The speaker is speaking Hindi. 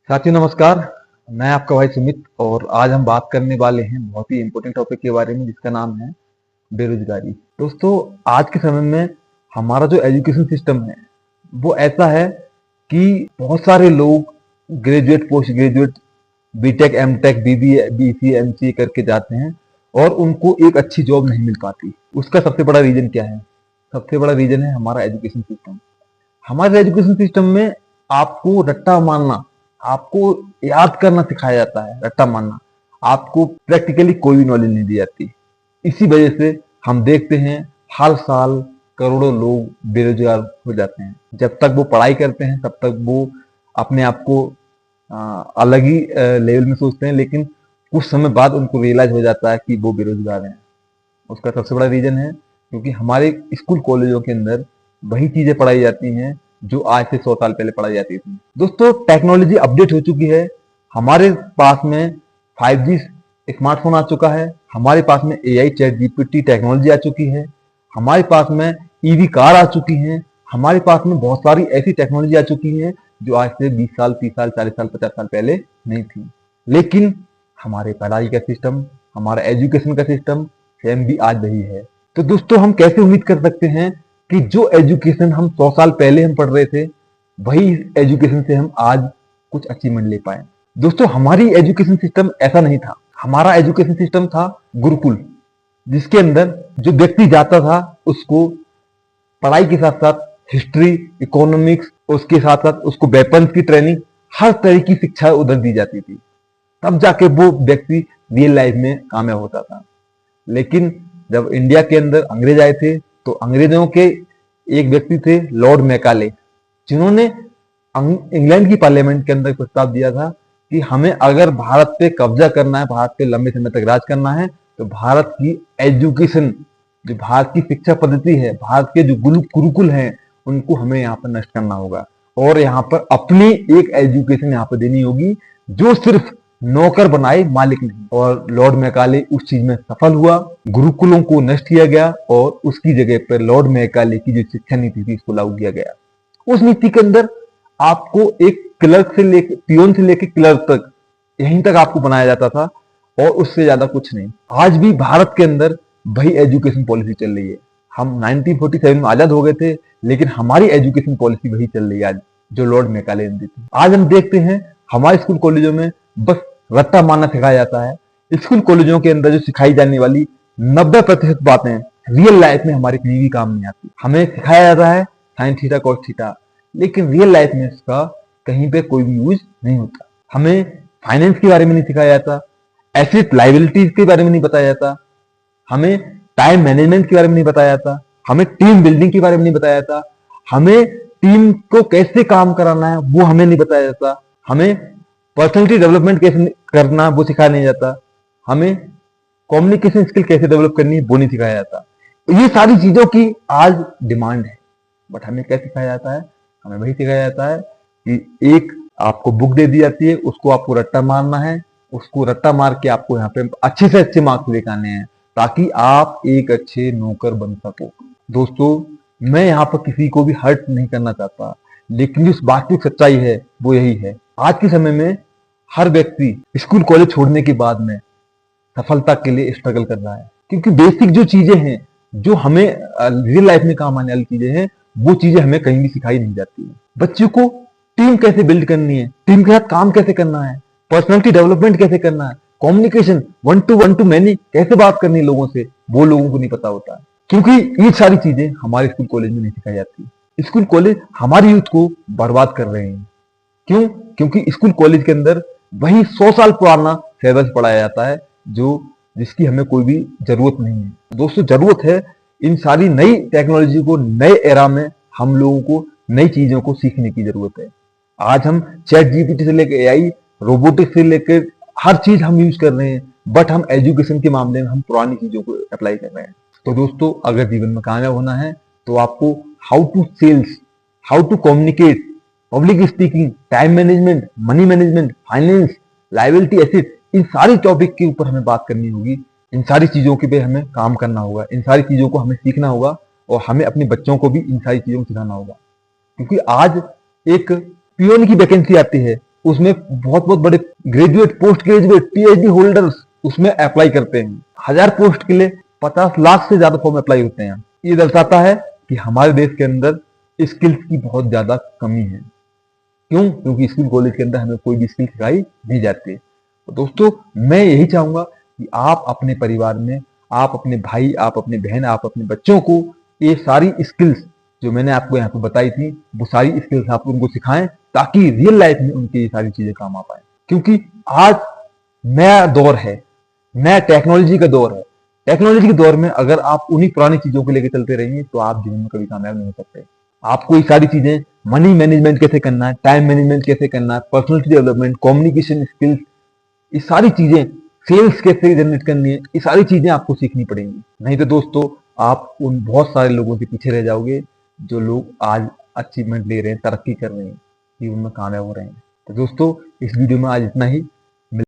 साथियों नमस्कार। मैं आपका भाई सुमित और आज हम बात करने वाले हैं बहुत ही इम्पोर्टेंट टॉपिक के बारे में जिसका नाम है बेरोजगारी। दोस्तों, आज के समय में हमारा जो एजुकेशन सिस्टम है वो ऐसा है कि बहुत सारे लोग graduate, post graduate, BTech, MTech, BBA, BCA, MCA करके जाते हैं और उनको एक अच्छी जॉब नहीं मिल पाती। उसका सबसे बड़ा रीजन क्या है? सबसे बड़ा रीजन है हमारा एजुकेशन सिस्टम। हमारे एजुकेशन सिस्टम में आपको रट्टा मारना, आपको याद करना सिखाया जाता है। रट्टा मारना, आपको प्रैक्टिकली कोई भी नॉलेज नहीं दी जाती। इसी वजह से हम देखते हैं हर साल करोड़ों लोग बेरोजगार हो जाते हैं। जब तक वो पढ़ाई करते हैं तब तक वो अपने आप को अलग ही लेवल में सोचते हैं, लेकिन कुछ समय बाद उनको रियलाइज हो जाता है कि वो बेरोजगार हैं। उसका सबसे बड़ा रीजन है क्योंकि हमारे स्कूल कॉलेजों के अंदर वही चीजें पढ़ाई जाती हैं जो आज से 100 साल पहले पढ़ाई जाती थी। दोस्तों, टेक्नोलॉजी अपडेट हो चुकी है। हमारे पास में 5G स्मार्टफोन आ चुका है। हमारे पास में AI, चैट जीपीटी टेक्नोलॉजी आ चुकी है। हमारे पास में ईवी कार आ चुकी है। हमारे पास में बहुत सारी ऐसी टेक्नोलॉजी आ चुकी है जो आज से 20 साल, 30 साल, 40 साल, 50 साल पहले नहीं थी। लेकिन हमारे पढ़ाई का सिस्टम, हमारा एजुकेशन का सिस्टम सेम भी आज वही है। तो दोस्तों, हम कैसे उम्मीद कर सकते हैं कि जो एजुकेशन हम 100 साल पहले हम पढ़ रहे थे वही एजुकेशन से हम आज कुछ अचीवमेंट ले पाए? दोस्तों, हमारी एजुकेशन सिस्टम ऐसा नहीं था। हमारा एजुकेशन सिस्टम था गुरुकुल, जिसके अंदर जो व्यक्ति जाता था उसको पढ़ाई के साथ साथ हिस्ट्री, इकोनॉमिक्स, उसके साथ साथ उसको वेपन्स की ट्रेनिंग, हर तरह की शिक्षा उधर दी जाती थी। तब जाके वो व्यक्ति रियल लाइफ में कामयाब होता था। लेकिन जब इंडिया के अंदर अंग्रेज आए थे तो अंग्रेजों के एक व्यक्ति थे लॉर्ड मैकाले, जिन्होंने इंग्लैंड की पार्लियामेंट के अंदर प्रस्ताव दिया था कि हमें अगर भारत पे कब्जा करना है, भारत पे लंबे समय तक राज करना है, तो भारत की एजुकेशन, जो भारत की शिक्षा पद्धति है, भारत के जो गुरुकुल हैं, उनको हमें यहाँ पर नष्ट करना होगा और यहाँ पर अपनी एक एजुकेशन यहाँ पर देनी होगी जो सिर्फ नौकर बनाए, मालिक नहीं। और लॉर्ड मैकाले उस चीज में सफल हुआ। गुरुकुलों को नष्ट किया गया और उसकी जगह पर लॉर्ड मैकाले की जो शिक्षा नीति थी इसको लागू किया गया। उस नीति के अंदर आपको एक क्लर्क से लेकर, पियोन से लेकर क्लर्क तक, यहीं तक आपको बनाया जाता था और उससे ज्यादा कुछ नहीं। आज भी भारत के अंदर वही एजुकेशन पॉलिसी चल रही है। हम 1947 में आजाद हो गए थे, लेकिन हमारी एजुकेशन पॉलिसी वही चल रही है आज, जो लॉर्ड मैकाले ने दी थी। आज हम देखते हैं हमारे स्कूल कॉलेजों में बस रट्टा मारना सिखाया जाता है। स्कूल कॉलेजों के अंदर जो सिखाई जाने वाली 90% बातें रियल लाइफ में हमारे कहीं भी काम नहीं आती। हमें सिखाया जाता है साइन थीटा, कॉस थीटा, लेकिन रियल लाइफ में इसका कहीं पे कोई भी यूज नहीं होता। हमें फाइनेंस के बारे में नहीं सिखाया जाता, एसेट लायबिलिटीज के बारे में नहीं बताया जाता, हमें टाइम मैनेजमेंट के बारे में नहीं बताया जाता, हमें टीम बिल्डिंग के बारे में नहीं बताया जाता, हमें टीम को कैसे काम कराना है वो हमें नहीं बताया जाता, हमें पर्सनैलिटी डेवलपमेंट कैसे करना वो सिखाया नहीं जाता, हमें कम्युनिकेशन स्किल कैसे डेवलप करनी है वो नहीं सिखाया जाता। ये सारी चीजों की आज डिमांड है, बट हमें क्या सिखाया जाता है? हमें वही सिखाया जाता है कि एक आपको बुक दे दी जाती है, उसको आपको रट्टा मारना है, उसको रट्टा मार के आपको यहाँ पे अच्छे से अच्छे मार्क्स लेकर आने हैं ताकि आप एक अच्छे नौकर बन सको। दोस्तों, मैं यहाँ पर किसी को भी हर्ट नहीं करना चाहता, लेकिन जो वास्तविक सच्चाई है वो यही है। आज के समय में हर व्यक्ति स्कूल कॉलेज छोड़ने के बाद में सफलता के लिए स्ट्रगल कर रहा है, क्योंकि बेसिक जो चीजें हैं, जो हमें रियल लाइफ में काम आने वाली चीजें हैं, वो चीजें हमें कहीं भी सिखाई नहीं जाती है। बच्चों को टीम कैसे बिल्ड करनी है, टीम के साथ काम कैसे करना है, पर्सनालिटी डेवलपमेंट कैसे करना है, कम्युनिकेशन, वन टू मैनी कैसे बात करनी है लोगों से, वो लोगों को नहीं पता होता है, क्योंकि ये सारी चीजें हमारे स्कूल कॉलेज में नहीं सिखाई जाती। स्कूल कॉलेज हमारी यूथ को बर्बाद कर रहे हैं। क्यों? क्योंकि स्कूल कॉलेज के अंदर वही 100 साल पुराना सिलेबस पढ़ाया जाता है जिसकी हमें कोई भी जरूरत नहीं है। दोस्तों, जरूरत है इन सारी नई टेक्नोलॉजी को, नए एरा में हम लोगों को नई चीजों को सीखने की जरूरत है। आज हम चैट जीपीटी से लेकर AI, रोबोटिक्स से लेकर हर चीज हम यूज कर रहे हैं, बट हम एजुकेशन के मामले में हम पुरानी चीजों को अप्लाई कर रहे हैं। तो दोस्तों, अगर जीवन में कामयाब होना है तो आपको how to sales, how to communicate, public speaking, time management, money management, finance, liability, asset, इन सारी टॉपिक के ऊपर हमें बात करनी होगी। इन सारी चीजों के पे हमें काम करना होगा, इन सारी चीजों को हमें सीखना होगा और हमें अपने बच्चों को भी इन सारी चीजों को सिखाना होगा। क्योंकि आज एक पियोन की वैकेंसी आती है उसमें बहुत बहुत बड़े graduate, post graduate, PhD holders उसमें अप्लाई करते हैं। 1000 पोस्ट के लिए 50 लाख से ज्यादा फॉर्म अप्लाई होते हैं। ये दर्शाता है कि हमारे देश के अंदर स्किल्स की बहुत ज्यादा कमी है। क्यों? क्योंकि स्कूल कॉलेज के अंदर हमें कोई भी स्किल सिखाई नहीं जाती। तो दोस्तों, मैं यही चाहूंगा कि आप अपने परिवार में, आप अपने भाई, आप अपने बहन, आप अपने बच्चों को ये सारी स्किल्स जो मैंने आपको यहाँ पे बताई थी, वो सारी स्किल्स आप उनको सिखाएं, ताकि रियल लाइफ में उनकी ये सारी चीजें काम आ पाए। क्योंकि आज नया दौर है, नया टेक्नोलॉजी का दौर है। टेक्नोलॉजी के दौर में अगर आप उन्हीं पुरानी चीजों को लेकर चलते रहेंगे तो आप जीवन में कभी कामयाब नहीं हो सकते। आपको ये सारी चीजें, मनी मैनेजमेंट कैसे करना है, टाइम मैनेजमेंट कैसे करना है, पर्सनालिटी डेवलपमेंट, कम्युनिकेशन स्किल्स, ये सारी चीजें, सेल्स कैसे जनरेट करनी है, ये सारी चीजें आपको सीखनी पड़ेंगी। नहीं तो दोस्तों, आप उन बहुत सारे लोगों के पीछे रह जाओगे जो लोग आज अचीवमेंट ले रहे हैं, तरक्की कर रहे हैं, जीवन में कामयाब हो रहे हैं। तो दोस्तों, इस वीडियो में आज इतना ही।